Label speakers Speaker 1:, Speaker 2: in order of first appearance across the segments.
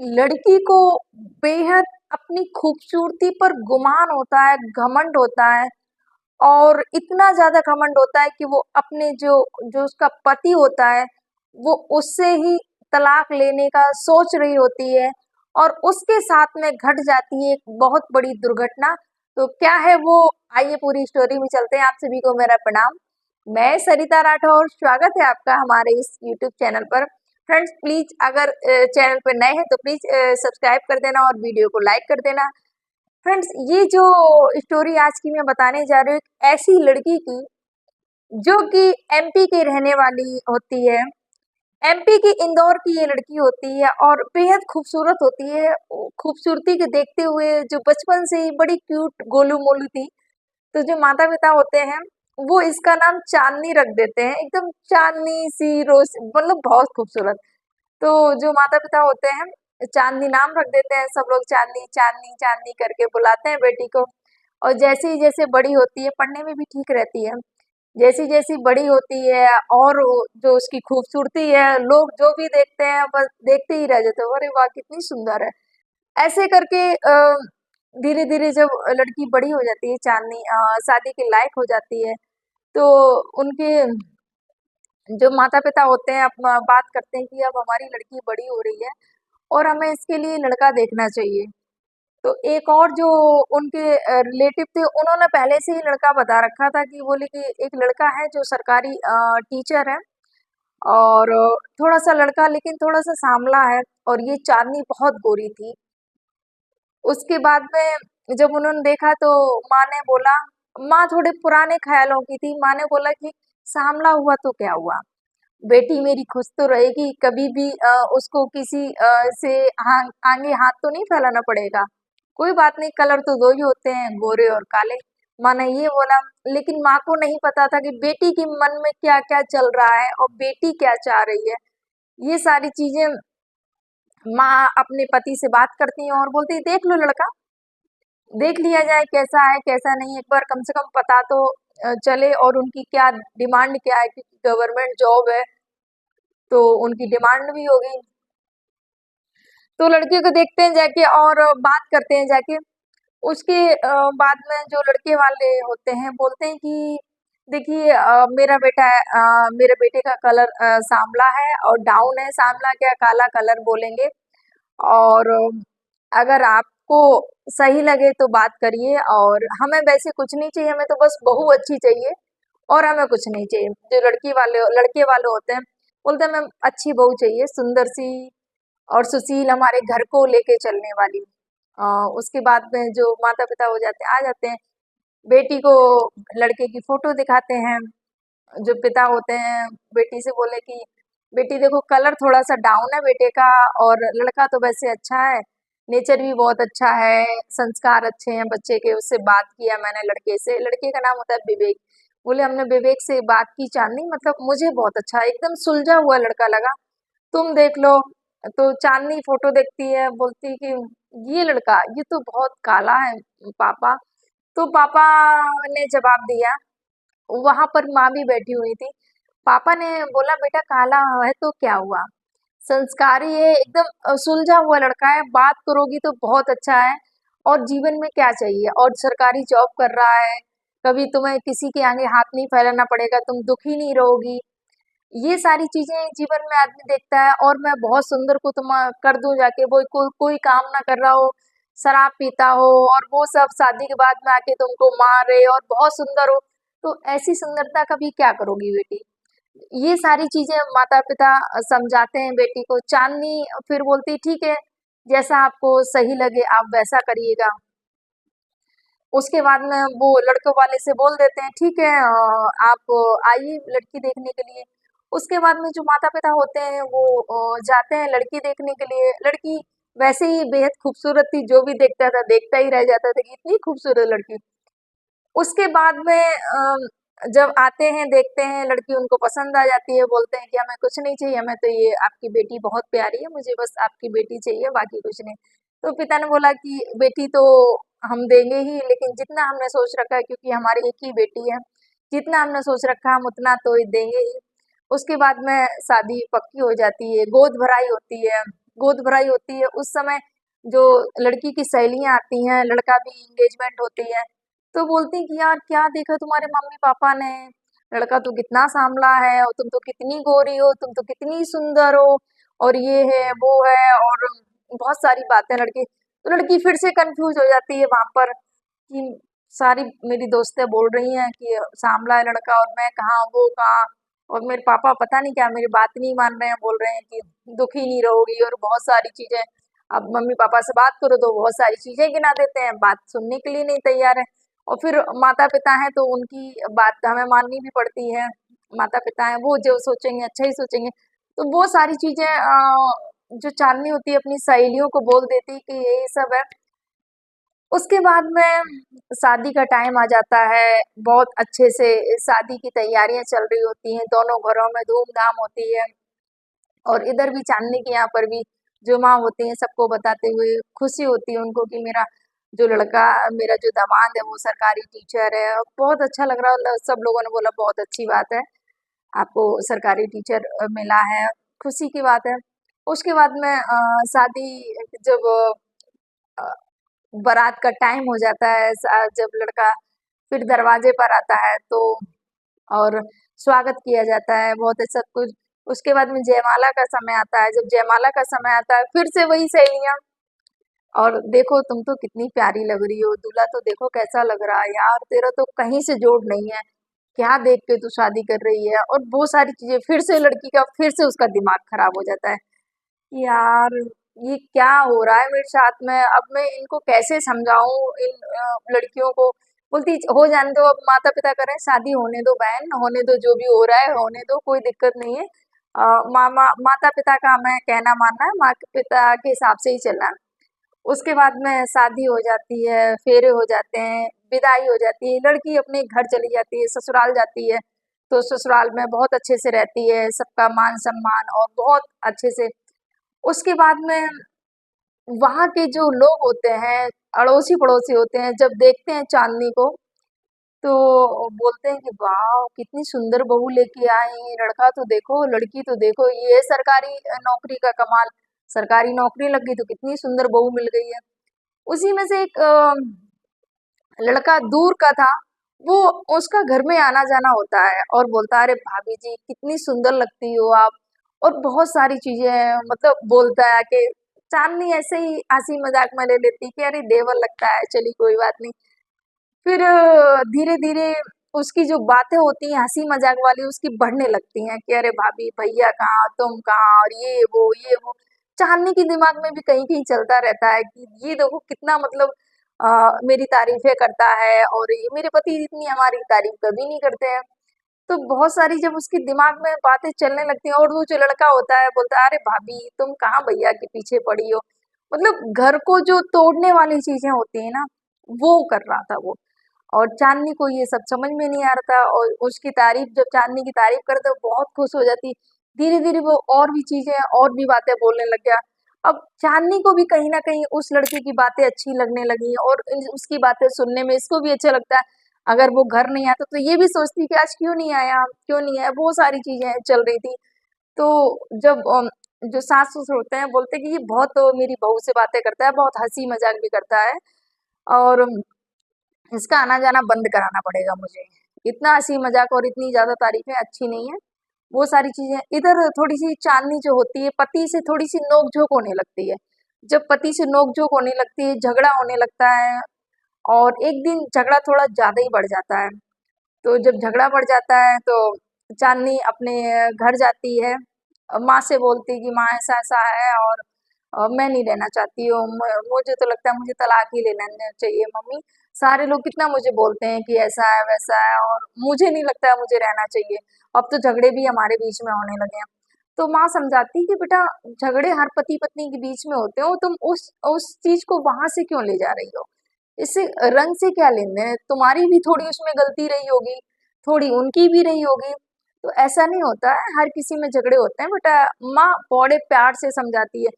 Speaker 1: लड़की को बेहद अपनी खूबसूरती पर गुमान होता है, घमंड होता है और इतना ज़्यादा घमंड होता है कि वो अपने जो जो उसका पति होता है, वो उससे ही तलाक लेने का सोच रही होती है और उसके साथ में घट जाती है एक बहुत बड़ी दुर्घटना। तो क्या है वो? आइए पूरी स्टोरी में चलते हैं। आप सभी को मेरा प्रणाम। मैं सरिता राठौर, स्वागत है आपका हमारे इस यूट्यूब चैनल पर। फ्रेंड्स प्लीज अगर चैनल पर नए हैं तो प्लीज सब्सक्राइब कर देना और वीडियो को लाइक कर देना। फ्रेंड्स ये जो स्टोरी आज की मैं बताने जा रही हूँ एक ऐसी लड़की की जो कि एमपी की रहने वाली होती है। एमपी की इंदौर की ये लड़की होती है और बेहद खूबसूरत होती है। खूबसूरती के देखते हुए जो बचपन से ही बड़ी क्यूट गोलू मोलू थी, तो जो माता पिता होते हैं वो इसका नाम चांदनी रख देते हैं। एकदम चांदनी सी रोज, मतलब बहुत खूबसूरत। तो जो माता पिता होते हैं चांदनी नाम रख देते हैं। सब लोग चांदनी चांदनी चांदनी करके बुलाते हैं बेटी को। और जैसे ही जैसे बड़ी होती है, पढ़ने में भी ठीक रहती है, जैसी जैसी बड़ी होती है और जो उसकी खूबसूरती है, लोग जो भी देखते हैं बस देखते ही रह जाते हैं, अरे वाह कितनी सुंदर है। ऐसे करके धीरे धीरे जब लड़की बड़ी हो जाती है, चांदनी शादी के लायक हो जाती है, तो उनके जो माता पिता होते हैं अब बात करते हैं कि अब हमारी लड़की बड़ी हो रही है और हमें इसके लिए लड़का देखना चाहिए। तो एक और जो उनके रिलेटिव थे, उन्होंने पहले से ही लड़का बता रखा था कि बोले कि एक लड़का है जो सरकारी टीचर है और थोड़ा सा लड़का लेकिन थोड़ा सा सांवला है। और ये चांदनी बहुत गोरी थी। उसके बाद में जब उन्होंने देखा तो माँ ने बोला, माँ थोड़े पुराने ख्यालों की थी, माँ ने बोला कि सांवला हुआ तो क्या हुआ, बेटी मेरी खुश तो रहेगी, कभी भी उसको किसी से आगे हाथ तो नहीं फैलाना पड़ेगा। कोई बात नहीं, कलर तो दो ही होते हैं, गोरे और काले। माँ ने ये बोला। लेकिन माँ को नहीं पता था कि बेटी के मन में क्या क्या चल रहा है और बेटी क्या चाह रही है। ये सारी चीजें माँ अपने पति से बात करती है और बोलती है देख लो लड़का, देख लिया जाए कैसा है कैसा नहीं, एक बार कम से कम पता तो चले और उनकी क्या डिमांड क्या है, क्योंकि गवर्नमेंट जॉब है तो उनकी डिमांड भी होगी। तो लड़के को देखते हैं जाके और बात करते हैं जाके। उसके बाद में जो लड़के वाले होते हैं बोलते हैं कि देखिए मेरा बेटा मेरे बेटे का कलर सांवला है और डाउन है, सांवला क्या काला कलर बोलेंगे। और अगर आपको सही लगे तो बात करिए, और हमें वैसे कुछ नहीं चाहिए, हमें तो बस बहू अच्छी चाहिए और हमें कुछ नहीं चाहिए। जो लड़के वाले होते हैं बोलते हैं हमें अच्छी बहू चाहिए, सुंदर सी और सुशील, हमारे घर को लेके चलने वाली। अ, उसके बाद में जो माता पिता हो जाते हैं आ जाते हैं, बेटी को लड़के की फोटो दिखाते हैं। जो पिता होते हैं बेटी से बोले कि बेटी देखो कलर थोड़ा सा डाउन है बेटे का, और लड़का तो वैसे अच्छा है, नेचर भी बहुत अच्छा है, संस्कार अच्छे हैं बच्चे के। उससे बात किया मैंने लड़के से, लड़के का नाम होता है विवेक। बोले हमने विवेक से बात की चांदनी, मतलब मुझे बहुत अच्छा, एकदम सुलझा हुआ लड़का लगा, तुम देख लो। तो चांदनी फोटो देखती है, बोलती कि ये लड़का ये तो बहुत काला है पापा। तो पापा ने जवाब दिया, वहां पर माँ भी बैठी हुई थी। पापा ने बोला बेटा काला है तो क्या हुआ, संस्कारी है, एकदम सुलझा हुआ लड़का है, बात करोगी तो बहुत अच्छा है। और जीवन में क्या चाहिए, और सरकारी जॉब कर रहा है, कभी तुम्हें किसी के आगे हाथ नहीं फैलाना पड़ेगा, तुम दुखी नहीं रहोगी। ये सारी चीजें जीवन में आदमी देखता है। और मैं बहुत सुंदर को तुम कर दूं जाके, वो कोई काम ना कर रहा हो, शराब पीता हो और वो सब शादी के बाद में आके तुमको मारे, और बहुत सुंदर हो, तो ऐसी सुंदरता का भी क्या करोगी बेटी। ये सारी चीजें माता पिता समझाते हैं बेटी को। चांदनी फिर बोलती ठीक है, जैसा आपको सही लगे आप वैसा करिएगा। उसके बाद में वो लड़कों वाले से बोल देते हैं ठीक है आप आइए लड़की देखने के लिए। उसके बाद में जो माता पिता होते हैं वो जाते हैं लड़की देखने के लिए। लड़की वैसे ही बेहद खूबसूरत थी, जो भी देखता था देखता ही रह जाता था कि इतनी खूबसूरत लड़की। उसके बाद में जब आते हैं देखते हैं लड़की, उनको पसंद आ जाती है, बोलते हैं कि हमें कुछ नहीं चाहिए, हमें तो ये आपकी बेटी बहुत प्यारी है, मुझे बस आपकी बेटी चाहिए, बाकी कुछ नहीं। तो पिता ने बोला कि बेटी तो हम देंगे ही, लेकिन जितना हमने सोच रखा है, क्योंकि हमारी एक ही बेटी है, जितना हमने सोच रखा है हम उतना तो देंगे ही। उसके बाद में शादी पक्की हो जाती है, गोद भराई होती है। गोद भराई होती है उस समय जो लड़की की सहेलियां आती हैं, लड़का भी एंगेजमेंट होती है, तो बोलती हैं कि यार क्या देखा तुम्हारे मम्मी पापा ने, लड़का तो कितना सांवला है और तुम तो कितनी गोरी हो, तुम तो कितनी सुंदर हो, और ये है वो है, और बहुत सारी बातें लड़की, तो लड़की फिर से कंफ्यूज हो जाती है वहां पर कि सारी मेरी दोस्तें बोल रही हैं कि सांवला है लड़का और मैं कहाँ वो कहाँ, और मेरे पापा पता नहीं क्या मेरी बात नहीं मान रहे हैं, बोल रहे हैं कि दुखी नहीं रहोगी और बहुत सारी चीजें। अब मम्मी पापा से बात करो तो बहुत सारी चीजें गिना देते हैं, बात सुनने के लिए नहीं तैयार है। और फिर माता पिता हैं तो उनकी बात हमें माननी भी पड़ती है। माता पिता हैं वो जो सोचेंगे अच्छा ही सोचेंगे। तो वो सारी चीजें जो चांदनी होती है अपनी सहेलियों को बोल देती कि यही सब है। उसके बाद में शादी का टाइम आ जाता है, बहुत अच्छे से शादी की तैयारियां चल रही होती हैं, दोनों घरों में धूमधाम होती है। और इधर भी चांदनी के यहाँ पर भी जो माँ होती हैं सबको बताते हुए खुशी होती है उनको कि मेरा जो लड़का, मेरा जो दामाद है वो सरकारी टीचर है। और बहुत अच्छा लग रहा है, सब लोगों ने बोला बहुत अच्छी बात है, आपको सरकारी टीचर मिला है, खुशी की बात है। उसके बाद में शादी जब अ, बारात का टाइम हो जाता है, जब लड़का फिर दरवाजे पर आता है तो और स्वागत किया जाता है, बहुत अच्छा सब कुछ। उसके बाद में जयमाला का समय आता है, जब जयमाला का समय आता है फिर से वही सहेलियां, और देखो तुम तो कितनी प्यारी लग रही हो, दूल्हा तो देखो कैसा लग रहा है यार, तेरा तो कहीं से जोड़ नहीं है, क्या देख के तू शादी कर रही है, और बहुत सारी चीजें। फिर से लड़की का फिर से उसका दिमाग खराब हो जाता है कि यार ये क्या हो रहा है मेरे साथ में, अब मैं इनको कैसे समझाऊं इन लड़कियों को। बोलती हो जाने दो, अब माता पिता करें शादी, होने दो बहन, होने दो, जो भी हो रहा है होने दो, कोई दिक्कत नहीं है। माता पिता का हमें कहना मानना है, माता पिता के हिसाब से ही चलना है। उसके बाद में शादी हो जाती है, फेरे हो जाते हैं, विदाई हो जाती है, लड़की अपने घर चली जाती है, ससुराल जाती है। तो ससुराल में बहुत अच्छे से रहती है, सबका मान सम्मान और बहुत अच्छे से। उसके बाद में वहाँ के जो लोग होते हैं, अड़ोसी पड़ोसी होते हैं, जब देखते हैं चांदनी को तो बोलते हैं कि वाह कितनी सुंदर बहू लेके आए हैं, लड़का तो देखो, लड़की तो देखो, ये है सरकारी नौकरी का कमाल, सरकारी नौकरी लग गई तो कितनी सुंदर बहू मिल गई है। उसी में से एक लड़का दूर का था, वो उसका घर में आना जाना होता है और बोलता है अरे भाभी जी कितनी सुंदर लगती हो आप, और बहुत सारी चीजें हैं, मतलब बोलता है कि चांदनी ऐसे ही हंसी मजाक में ले लेती कि अरे देवर लगता है, चली कोई बात नहीं। फिर धीरे धीरे उसकी जो बातें होती हैं हंसी मजाक वाली उसकी बढ़ने लगती हैं कि अरे भाभी भैया कहाँ, तुम कहाँ, और ये वो चांदनी के दिमाग में भी कहीं कहीं चलता रहता है कि ये देखो कितना मतलब मेरी तारीफें करता है, और ये मेरे पति इतनी हमारी तारीफ कभी नहीं करते हैं। तो बहुत सारी जब उसके दिमाग में बातें चलने लगती हैं, और वो जो लड़का होता है बोलता है अरे भाभी तुम कहाँ भैया के पीछे पड़ी हो, मतलब घर को जो तोड़ने वाली चीजें होती है ना, वो कर रहा था वो। और चांदनी को ये सब समझ में नहीं आ रहा था, और उसकी तारीफ जब चांदनी की तारीफ करते वो बहुत खुश हो जाती। धीरे धीरे वो और भी चीजें और भी बातें बोलने लग गया। अब चांदनी को भी कहीं ना कहीं उस लड़के की बातें अच्छी लगने लगी, और उसकी बातें सुनने में इसको भी अच्छा लगता है। अगर वो घर नहीं आता तो ये भी सोचती कि आज क्यों नहीं आया, क्यों नहीं आया, वो सारी चीजें चल रही थी। तो जब जो सास ससुर होते हैं बोलते हैं कि ये बहुत मेरी बहू से बातें करता है, बहुत हंसी मजाक भी करता है, और इसका आना जाना बंद कराना पड़ेगा मुझे, इतना हंसी मजाक और इतनी ज्यादा तारीफें अच्छी नहीं है। वो सारी चीजें इधर थोड़ी सी चांदनी जो होती है पति से थोड़ी सी नोकझोंक होने लगती है। जब पति से नोकझोंक होने लगती है, झगड़ा होने लगता है, और एक दिन झगड़ा थोड़ा ज्यादा ही बढ़ जाता है। तो जब झगड़ा बढ़ जाता है तो चांदनी अपने घर जाती है, माँ से बोलती है कि माँ ऐसा ऐसा है, और मैं नहीं रहना चाहती हूँ, मुझे तो लगता है मुझे तलाक ही ले लेना चाहिए मम्मी, सारे लोग कितना मुझे बोलते हैं कि ऐसा है वैसा है, और मुझे नहीं लगता है मुझे रहना चाहिए, अब तो झगड़े भी हमारे बीच में होने लगे हैं। तो माँ समझाती कि बेटा झगड़े हर पति पत्नी के बीच में होते हो, तुम उस चीज को वहां से क्यों ले जा रही हो, इससे रंग से क्या लेना है, तुम्हारी भी थोड़ी उसमें गलती रही होगी, थोड़ी उनकी भी रही होगी। तो ऐसा नहीं होता है, हर किसी में झगड़े होते हैं बेटा। माँ बड़े प्यार से समझाती है।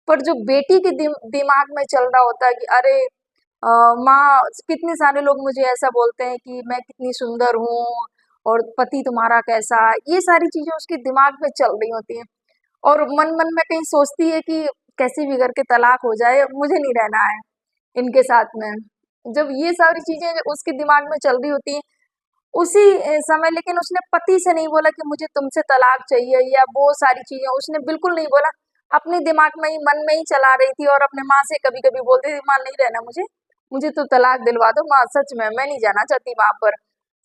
Speaker 1: पर जो बेटी के दिमाग में चल रहा होता है कि अरे माँ कितने सारे लोग मुझे ऐसा बोलते हैं कि मैं कितनी सुंदर हूँ, और पति तुम्हारा कैसा, ये सारी चीजें उसके दिमाग में चल रही होती हैं। और मन मन में कहीं सोचती है कि कैसे भी करके तलाक हो जाए, मुझे नहीं रहना है इनके साथ में। जब ये सारी चीजें उसके दिमाग में चल रही होती हैं उसी समय, लेकिन उसने पति से नहीं बोला कि मुझे तुमसे तलाक चाहिए या वो सारी चीजें उसने बिल्कुल नहीं बोला। अपने दिमाग में ही मन में ही चला रही थी और अपने माँ से कभी कभी बोलती थी, माँ नहीं रहना मुझे, मुझे तो तलाक दिलवा दो माँ, सच में मैं नहीं जाना चाहती वहां पर,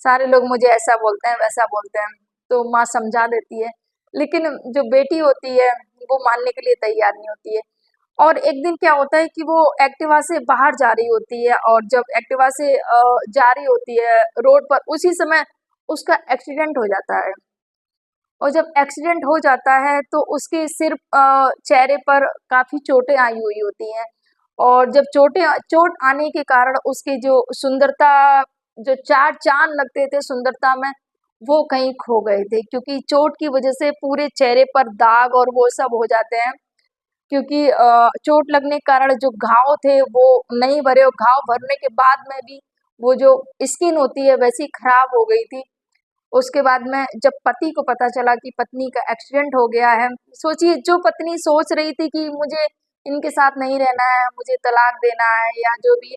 Speaker 1: सारे लोग मुझे ऐसा बोलते हैं वैसा बोलते हैं। तो माँ समझा देती है, लेकिन जो बेटी होती है वो मानने के लिए तैयार नहीं होती है। और एक दिन क्या होता है कि वो एक्टिवा से बाहर जा रही होती है, और जब एक्टिवा से जा रही होती है रोड पर, उसी समय उसका एक्सीडेंट हो जाता है। और जब एक्सीडेंट हो जाता है तो उसके सिर चेहरे पर काफी चोटें आई हुई होती हैं। और जब चोट आने के कारण उसकी जो सुंदरता, जो चार चांद लगते थे सुंदरता में, वो कहीं खो गए थे, क्योंकि चोट की वजह से पूरे चेहरे पर दाग और वो सब हो जाते हैं। क्योंकि चोट लगने के कारण जो घाव थे वो नहीं भरे, और घाव भरने के बाद में भी वो जो स्किन होती है वैसी खराब हो गई थी। उसके बाद में जब पति को पता चला कि पत्नी का एक्सीडेंट हो गया है, सोचिए जो पत्नी सोच रही थी कि मुझे इनके साथ नहीं रहना है, मुझे तलाक देना है या जो भी,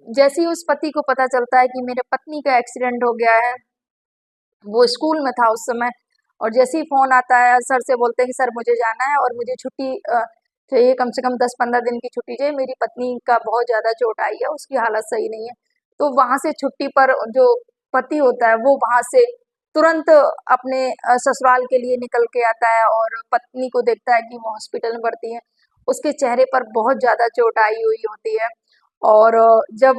Speaker 1: जैसे ही उस पति को पता चलता है कि मेरे पत्नी का एक्सीडेंट हो गया है, वो स्कूल में था उस समय, और जैसे ही फोन आता है सर से बोलते हैं कि सर मुझे जाना है और मुझे छुट्टी चाहिए, कम से कम 10-15 दिन की छुट्टी चाहिए, मेरी पत्नी का बहुत ज्यादा चोट आई है, उसकी हालत सही नहीं है। तो वहां से छुट्टी पर जो पति होता है वो वहां से तुरंत अपने ससुराल के लिए निकल के आता है, और पत्नी को देखता है कि वो हॉस्पिटल में भर्ती है। उसके चेहरे पर बहुत ज्यादा चोट आई हुई होती है। और जब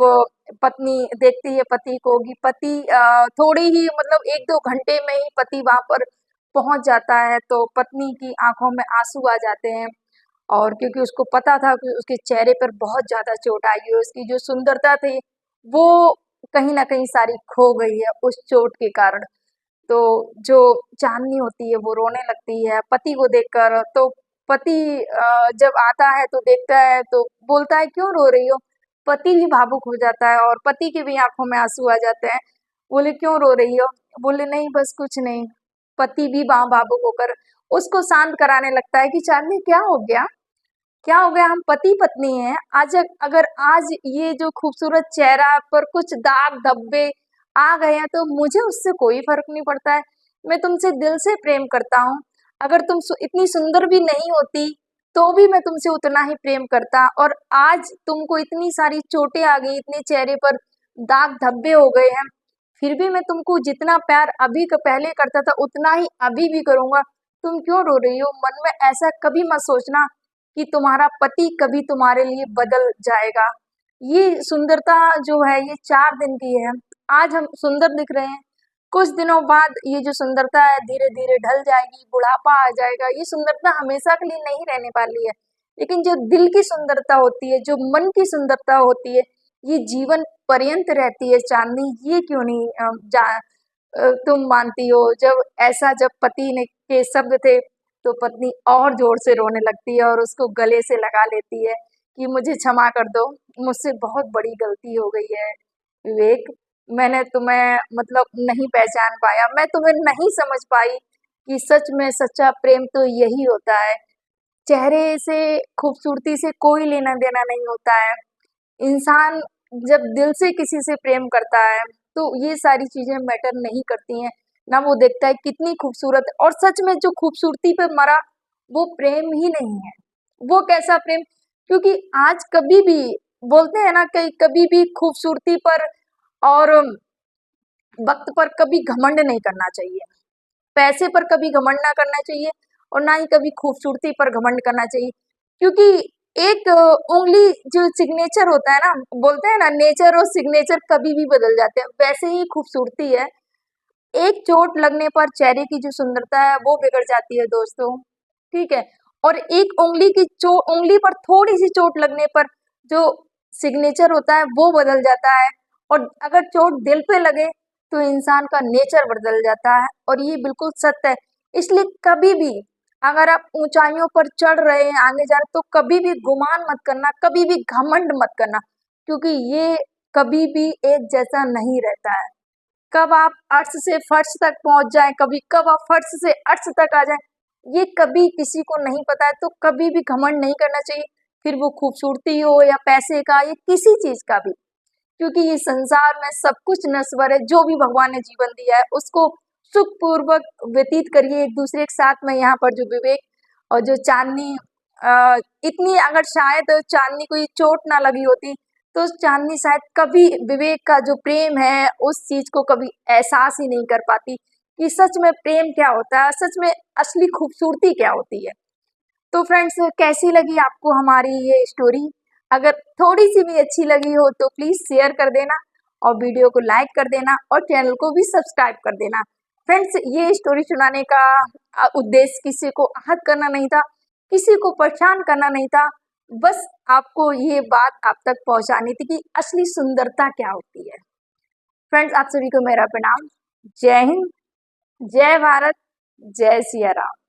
Speaker 1: पत्नी देखती है पति को कि पति थोड़ी ही मतलब 1-2 घंटे में ही पति वहां पर पहुंच जाता है, तो पत्नी की आंखों में आंसू आ जाते हैं। और क्योंकि उसको पता था कि उसके चेहरे पर बहुत ज्यादा चोट आई है, उसकी जो सुंदरता थी वो कहीं ना कहीं सारी खो गई है उस चोट के कारण। तो जो चांदनी होती है वो रोने लगती है पति को देखकर। तो पति जब आता है तो देखता है तो बोलता है क्यों रो रही हो। पति भी भावुक हो जाता है और पति की भी आंखों में आंसू आ जाते हैं। बोले क्यों रो रही हो, बोले नहीं बस कुछ नहीं। पति भी वहां भावुक होकर उसको शांत कराने लगता है कि चांदनी क्या हो गया, क्या हो गया, हम पति पत्नी हैं। आज अगर आज ये जो खूबसूरत चेहरा पर कुछ दाग धब्बे आ गए हैं तो मुझे उससे कोई फर्क नहीं पड़ता है। मैं तुमसे दिल से प्रेम करता हूँ। अगर तुम इतनी सुंदर भी नहीं होती तो भी मैं तुमसे उतना ही प्रेम करता। और आज तुमको इतनी सारी चोटें आ गई, इतने चेहरे पर दाग धब्बे हो गए हैं, फिर भी मैं तुमको जितना प्यार अभी का पहले करता था उतना ही अभी भी करूंगा। तुम क्यों रो रही हो, मन में ऐसा कभी मत सोचना कि तुम्हारा पति कभी तुम्हारे लिए बदल जाएगा। ये सुंदरता जो है ये 4 दिन की है। आज हम सुंदर दिख रहे हैं, कुछ दिनों बाद ये जो सुंदरता है धीरे धीरे ढल जाएगी, बुढ़ापा आ जाएगा। ये सुंदरता हमेशा के लिए नहीं रहने वाली है। लेकिन जो दिल की सुंदरता होती है, जो मन की सुंदरता होती है, ये जीवन पर्यंत रहती है। चांदनी ये क्यों नहीं तुम मानती हो। जब ऐसा जब पति ने के शब्द थे तो पत्नी और जोर से रोने लगती है और उसको गले से लगा लेती है कि मुझे क्षमा कर दो, मुझसे बहुत बड़ी गलती हो गई है विवेक। मैंने तुम्हें मतलब नहीं पहचान पाया, मैं तुम्हें नहीं समझ पाई कि सच में सच्चा प्रेम तो यही होता है। चेहरे से, खूबसूरती से कोई लेना देना नहीं होता है। इंसान जब दिल से किसी से प्रेम करता है तो ये सारी चीजें मैटर नहीं करती हैं। ना वो देखता है कितनी खूबसूरत है, और सच में जो खूबसूरती पे मरा वो प्रेम ही नहीं है। वो कैसा प्रेम, क्योंकि आज कभी भी बोलते हैं ना कि कभी भी खूबसूरती पर और वक्त पर कभी घमंड नहीं करना चाहिए। पैसे पर कभी घमंड ना करना चाहिए और ना ही कभी खूबसूरती पर घमंड करना चाहिए। क्योंकि एक उंगली जो सिग्नेचर होता है ना, बोलते हैं ना नेचर और सिग्नेचर कभी भी बदल जाते हैं, वैसे ही खूबसूरती है। एक चोट लगने पर चेहरे की जो सुंदरता है वो बिगड़ जाती है दोस्तों, ठीक है। और एक उंगली की उंगली पर थोड़ी सी चोट लगने पर जो सिग्नेचर होता है वो बदल जाता है। और अगर चोट दिल पे लगे तो इंसान का नेचर बदल जाता है, और ये बिल्कुल सत्य है। इसलिए कभी भी अगर आप ऊंचाइयों पर चढ़ रहे हैं, आगे जा रहे हैं, तो कभी भी गुमान मत करना, कभी भी घमंड मत करना, क्योंकि ये कभी भी एक जैसा नहीं रहता है। कब आप अर्श से फर्श तक पहुंच जाएं, कभी कब आप फर्श से अर्श तक आ जाएं, ये कभी किसी को नहीं पता है, तो कभी भी घमंड नहीं करना चाहिए, फिर वो खूबसूरती हो या पैसे का या किसी चीज का भी, क्योंकि ये संसार में सब कुछ नश्वर है। जो भी भगवान ने जीवन दिया है उसको सुखपूर्वक व्यतीत करिए एक दूसरे के साथ में। यहाँ पर जो विवेक और जो चांदनी इतनी, अगर शायद चांदनी को ये चोट ना लगी होती तो चांदनी शायद कभी विवेक का जो प्रेम है उस चीज को कभी एहसास ही नहीं कर पाती कि सच में प्रेम क्या होता है, सच में असली खूबसूरती क्या होती है। तो फ्रेंड्स, कैसी लगी आपको हमारी ये स्टोरी? अगर थोड़ी सी भी अच्छी लगी हो तो प्लीज शेयर कर देना और वीडियो को लाइक कर देना और चैनल को भी सब्सक्राइब कर देना। फ्रेंड्स, ये स्टोरी सुनाने का उद्देश्य किसी को आहत करना नहीं था, किसी को परेशान करना नहीं था, बस आपको ये बात आप तक पहुंचानी थी कि असली सुंदरता क्या होती है। फ्रेंड्स, आप सभी को मेरा प्रणाम। जय हिंद, जय भारत, जय सिया राम।